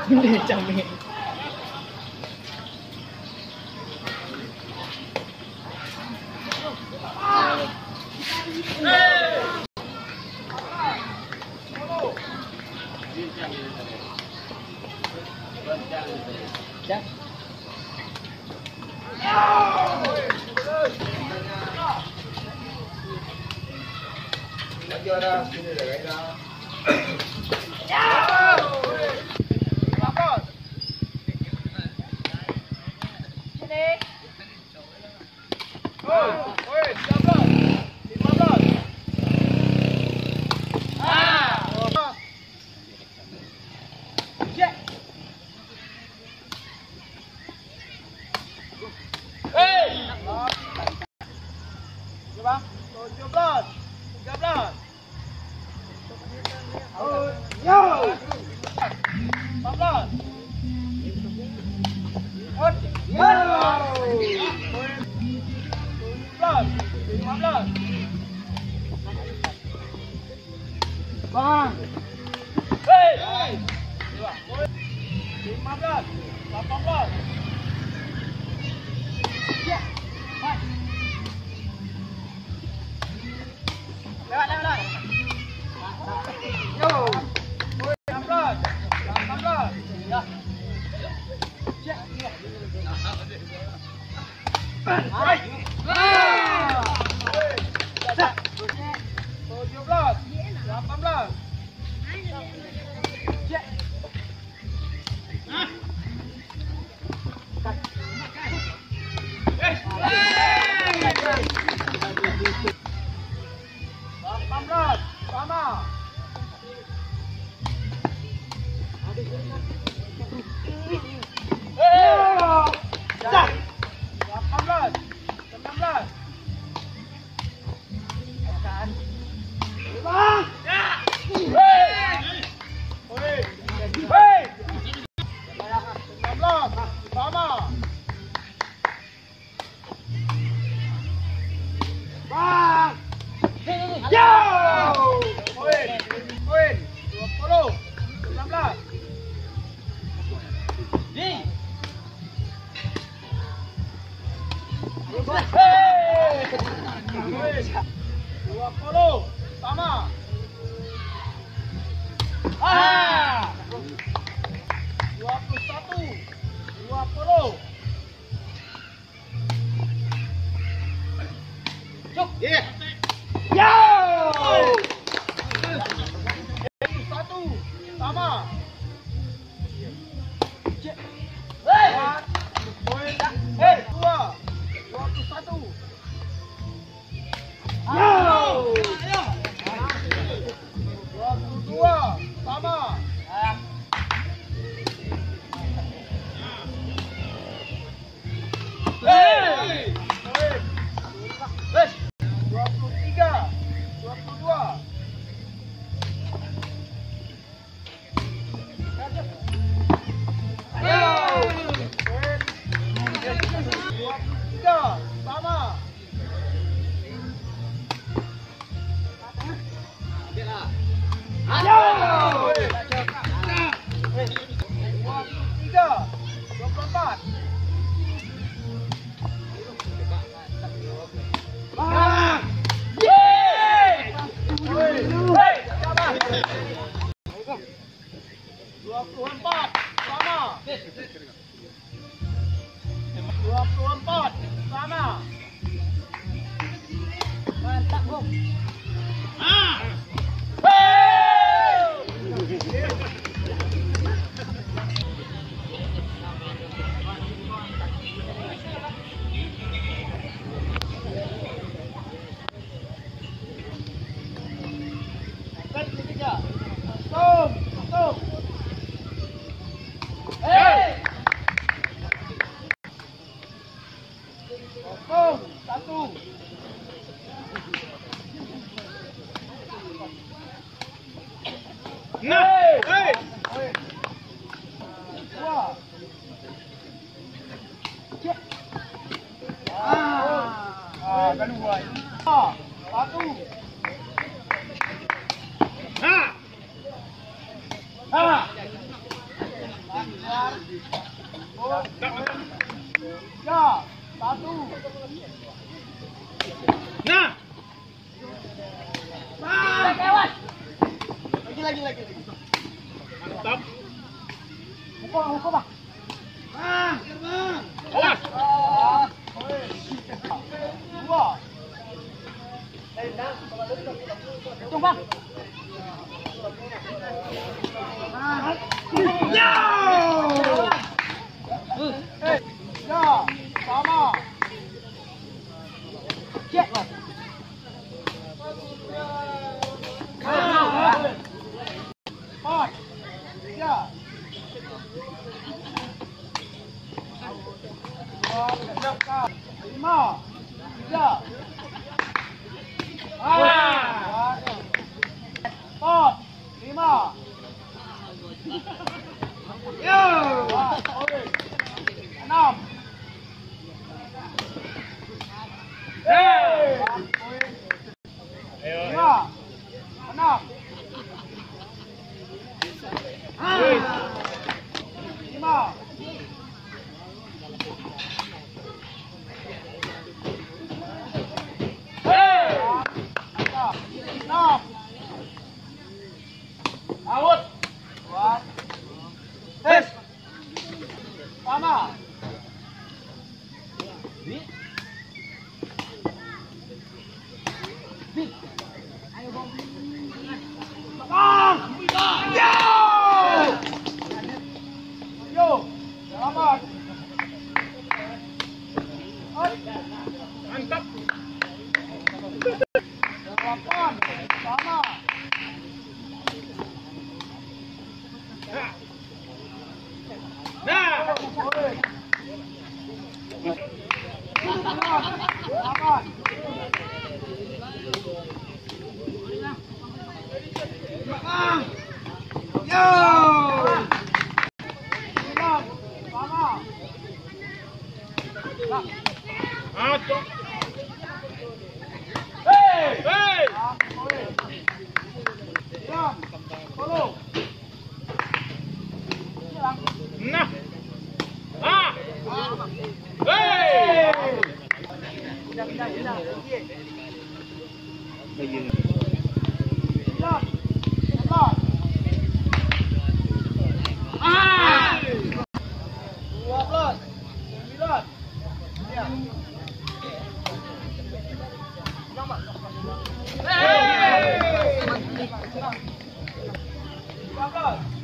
Dia camik. Cak. Bang. Hei. 15, 18. Ya. Lewat. Yo. 16, 18. Dah. Cek. Hai. Ah. 17, 18. Cek. Sama. Dah. 18, 19. Akan. Bang. Hei. 19. Sama. Bang. Yo! Poin. 20. 19. Di. Hei. 20. Sama. Ah. 21. 20. Cuk. Yeah. Yo! 1 sama. Hei. 2. 21. Yo! 22 sama. Hei. 23, 22. Ayo. 23 sama. Ayo. 23, 24. Bang! Yeay! Hei! 24 sama. 24 sama. Mantap, Bung. Ah! Hei! Stop. Hei! 1. Hei! 2. Cek. Kan buat. 1. Ha. Keluar. Ya, 1. Nah. Lagi. Mantap. Hukum, Bang. Awas. 2. Hitung, Bang. Ya. Ya, sama. Cek, Bang. Empat, 3. 2, 5, 3. Pot, 5. Yo. 6. Ayo. 5, 6. 5. Enam. Out. Dua. Tes. Sama. Ayo, Bang. Yo. Selamat. Mantap. 8. Sama. Nah. Boleh. 8. Yo. 9. Sama. Out. Hey. Hey. Boleh. 9. 10. Nah. Ah. Hey. Pindah. 12. 9. Ya. Hey. 13.